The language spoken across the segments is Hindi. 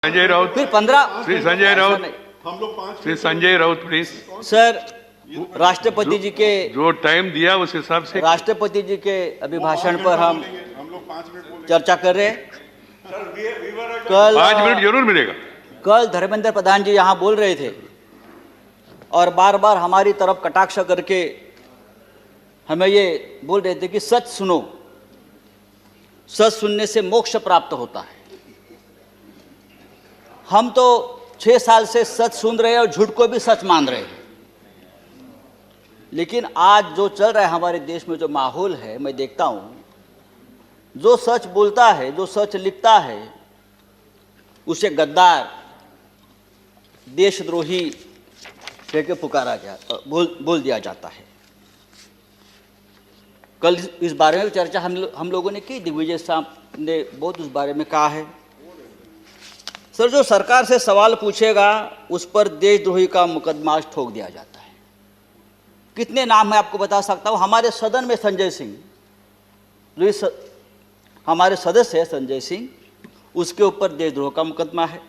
संजय राउत, फिर 15 श्री संजय राउत, हम लोग श्री संजय राउत प्लीज। सर, राष्ट्रपति जी के जो टाइम दिया उस हिसाब से राष्ट्रपति जी के अभिभाषण पर हम चर्चा कर रहे हैं। कल 5 मिनट जरूर मिलेगा। कल धर्मेंद्र प्रधान जी यहाँ बोल रहे थे और बार बार हमारी तरफ कटाक्ष करके हमें ये बोल रहे थे कि सच सुनो, सच सुनने से मोक्ष प्राप्त होता है। हम तो 6 साल से सच सुन रहे हैं और झूठ को भी सच मान रहे हैं, लेकिन आज जो चल रहा है हमारे देश में, जो माहौल है, मैं देखता हूँ जो सच बोलता है, जो सच लिखता है, उसे गद्दार, देशद्रोही कह के पुकारा गया, बोल दिया जाता है। कल इस बारे में चर्चा हम लोगों ने की, दिग्विजय साहब ने बहुत उस बारे में कहा है। सर, जो सरकार से सवाल पूछेगा उस पर देशद्रोही का मुकदमा ठोक दिया जाता है। कितने नाम मैं आपको बता सकता हूँ। हमारे सदन में संजय सिंह, जो हमारे सदस्य है संजय सिंह, उसके ऊपर देशद्रोह का मुकदमा है।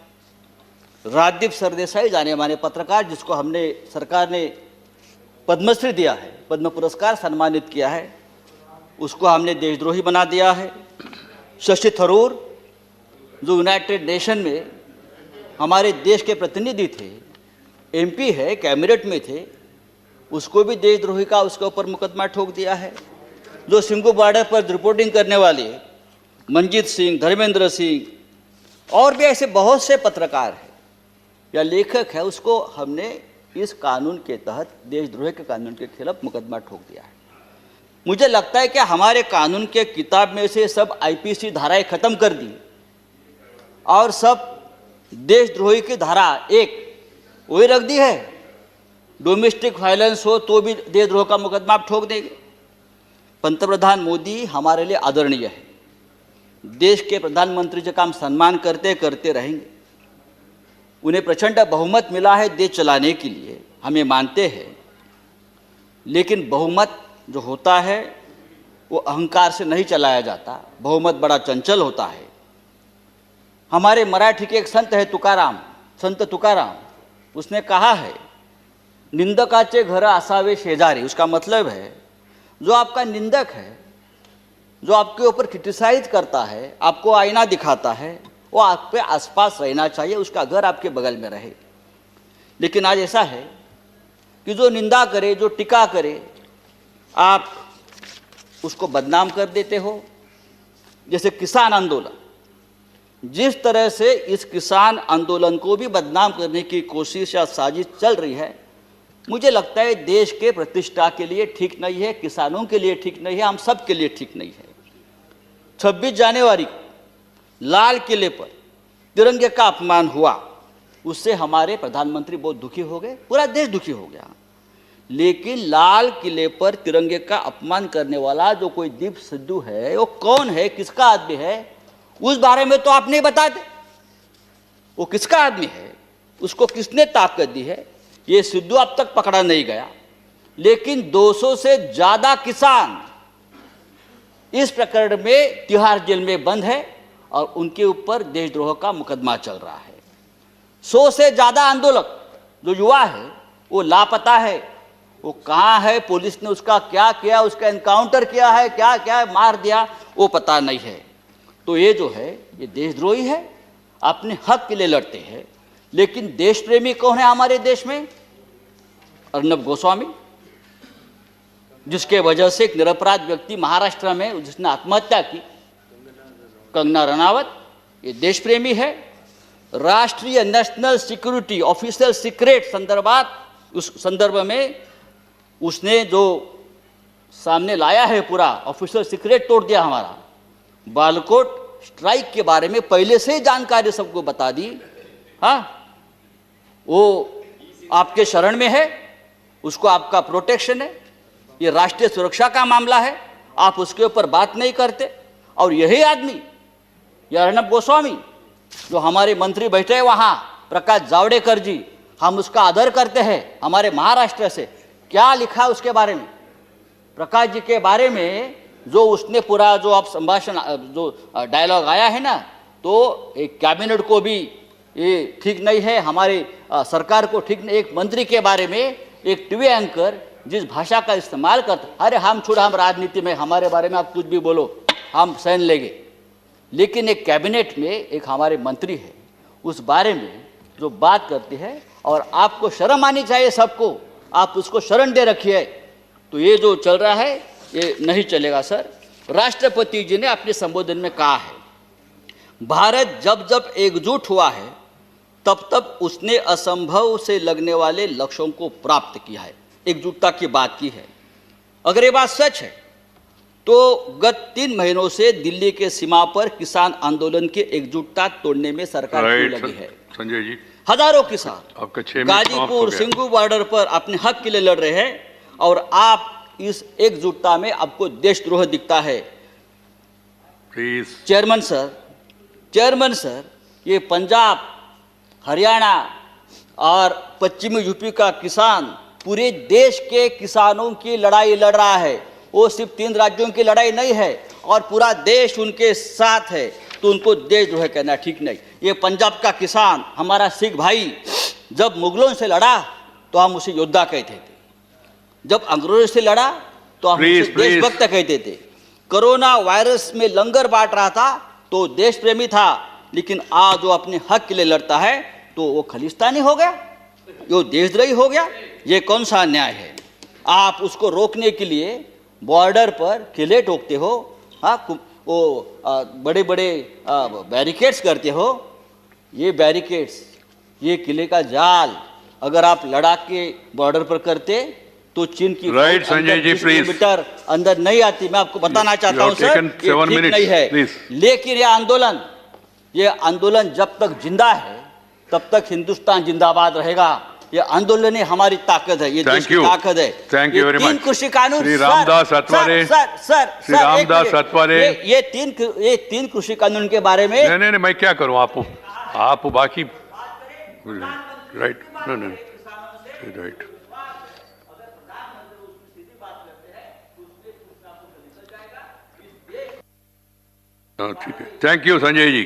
राजदीप सरदेसाई, जाने माने पत्रकार, जिसको हमने सरकार ने पद्मश्री दिया है, पद्म पुरस्कार सम्मानित किया है, उसको हमने देशद्रोही बना दिया है। शशि थरूर, जो यूनाइटेड नेशन में हमारे देश के प्रतिनिधि थे, एमपी है, कैबिनेट में थे, उसको भी देशद्रोही का उसके ऊपर मुकदमा ठोक दिया है। जो सिंघू बॉर्डर पर रिपोर्टिंग करने वाले मंजीत सिंह, धर्मेंद्र सिंह और भी ऐसे बहुत से पत्रकार हैं या लेखक है, उसको हमने इस कानून के तहत, देशद्रोह के कानून के खिलाफ मुकदमा ठोक दिया है। मुझे लगता है कि हमारे कानून के किताब में से सब आईपीसी धाराएं खत्म कर दी और सब देशद्रोही की धारा एक वही रख दी है। डोमेस्टिक वायलेंस हो तो भी देशद्रोह का मुकदमा आप ठोक देंगे। पंतप्रधान मोदी हमारे लिए आदरणीय है, देश के प्रधानमंत्री जी का हम सम्मान करते करते रहेंगे। उन्हें प्रचंड बहुमत मिला है देश चलाने के लिए, हमें मानते हैं, लेकिन बहुमत जो होता है वो अहंकार से नहीं चलाया जाता। बहुमत बड़ा चंचल होता है। हमारे मराठी के एक संत है तुकाराम, संत तुकाराम, उसने कहा है, निंदकाचे घर असावे शेजारी। उसका मतलब है जो आपका निंदक है, जो आपके ऊपर क्रिटिसाइज करता है, आपको आईना दिखाता है, वो आपके आसपास रहना चाहिए, उसका घर आपके बगल में रहे। लेकिन आज ऐसा है कि जो निंदा करे, जो टीका करे, आप उसको बदनाम कर देते हो। जैसे किसान आंदोलन, जिस तरह से इस किसान आंदोलन को भी बदनाम करने की कोशिश या साजिश चल रही है, मुझे लगता है देश के प्रतिष्ठा के लिए ठीक नहीं है, किसानों के लिए ठीक नहीं है, हम सब के लिए ठीक नहीं है। 26 जनवरी को लाल किले पर तिरंगे का अपमान हुआ, उससे हमारे प्रधानमंत्री बहुत दुखी हो गए, पूरा देश दुखी हो गया। लेकिन लाल किले पर तिरंगे का अपमान करने वाला जो कोई दीप सिद्धू है, वो कौन है, किसका आदमी है, उस बारे में तो आप नहीं बताते। वो किसका आदमी है, उसको किसने ताकत दी है, ये सिद्धू अब तक पकड़ा नहीं गया। लेकिन 200 से ज्यादा किसान इस प्रकरण में तिहाड़ जेल में बंद है और उनके ऊपर देशद्रोह का मुकदमा चल रहा है। 100 से ज्यादा आंदोलक जो युवा है वो लापता है। वो कहाँ है, पुलिस ने उसका क्या किया, उसका एनकाउंटर किया है, क्या क्या मार दिया, वो पता नहीं है। तो ये जो है ये देशद्रोही है, अपने हक के लिए लड़ते हैं। लेकिन देश प्रेमी कौन है हमारे देश में? अर्नब गोस्वामी, जिसके वजह से एक निरपराध व्यक्ति महाराष्ट्र में जिसने आत्महत्या की, कंगना रनावत, ये देश प्रेमी है। राष्ट्रीय नेशनल सिक्योरिटी ऑफिशियल सीक्रेट संदर्भात, उस संदर्भ में उसने जो सामने लाया है, पूरा ऑफिशियल सीक्रेट तोड़ दिया हमारा। बालकोट स्ट्राइक के बारे में पहले से ही जानकारी सबको बता दी। हाँ, वो आपके शरण में है, उसको आपका प्रोटेक्शन है, ये राष्ट्रीय सुरक्षा का मामला है, आप उसके ऊपर बात नहीं करते। और यही आदमी, ये अर्नब गोस्वामी, जो हमारे मंत्री बैठे हैं वहाँ, प्रकाश जावड़ेकर जी, हम उसका आदर करते हैं, हमारे महाराष्ट्र से, क्या लिखा उसके बारे में, प्रकाश जी के बारे में जो उसने पूरा जो आप संभाषण जो डायलॉग आया है ना, तो एक कैबिनेट को भी ये ठीक नहीं है, हमारी सरकार को ठीक नहीं। एक मंत्री के बारे में एक टीवी एंकर जिस भाषा का इस्तेमाल करता, अरे हम छोड़ो, हम राजनीति में, हमारे बारे में आप कुछ भी बोलो हम सहन लेंगे। लेकिन एक कैबिनेट में एक हमारे मंत्री है, उस बारे में जो बात करती है, और आपको शर्म आनी चाहिए सबको, आप उसको शरण दे रखिए। तो ये जो चल रहा है ये नहीं चलेगा सर। राष्ट्रपति जी ने अपने संबोधन में कहा है, भारत जब जब एकजुट हुआ है तब तब उसने असंभव से लगने वाले लक्ष्यों को प्राप्त किया है, एकजुटता की बात की है। अगर ये बात सच है तो गत 3 महीनों से दिल्ली के सीमा पर किसान आंदोलन की एकजुटता तोड़ने में सरकार क्यों लगी है? संजय जी, हजारों किसान आपका 6 मिनट समाप्त हो गाजीपुर गया। सिंगू बॉर्डर पर अपने हक के लिए लड़ रहे हैं, और आप इस एकजुटता में आपको देशद्रोह दिखता है। प्लीज। चेयरमैन सर, ये पंजाब, हरियाणा और पश्चिमी यूपी का किसान पूरे देश के किसानों की लड़ाई लड़ रहा है। वो सिर्फ 3 राज्यों की लड़ाई नहीं है, और पूरा देश उनके साथ है। तो उनको देशद्रोह कहना ठीक नहीं। ये पंजाब का किसान, हमारा सिख भाई, जब मुगलों से लड़ा तो हम उसे योद्धा कहते थे, जब अंग्रेजों से लड़ा तो हम उसे देशभक्त कहते थे। कोरोना वायरस में लंगर बांट रहा था तो देश प्रेमी था, लेकिन आज जो अपने हक के लिए लड़ता है तो वो खालिस्तानी हो गया, वो देशद्रोही हो गया। ये कौन सा अन्याय है? आप उसको रोकने के लिए बॉर्डर पर किले ठोकते हो, हाँ, वो बड़े बड़े बैरिकेड्स करते हो। ये बैरिकेड्स, ये किले का जाल अगर आप लड़ाक के बॉर्डर पर करते तो चीन की right Sanjay ji, please. Kilometre अंदर नहीं आती। मैं आपको बताना चाहता हूं सर, ये ठीक नहीं है। लेकिन ये आंदोलन जब तक जिंदा है तब तक हिंदुस्तान जिंदाबाद रहेगा। ये आंदोलन ही हमारी ताकत है, ये देश की ताकत है। Thank you very much. 3 कृषि कानून, श्री रामदास अठवले, श्री रामदास अठवले, ये 3 कृषि कानून के बारे में नहीं, मैं क्या करूं? आप बाकी राइट, राइट, ठीक है। Thank you Sanjay ji.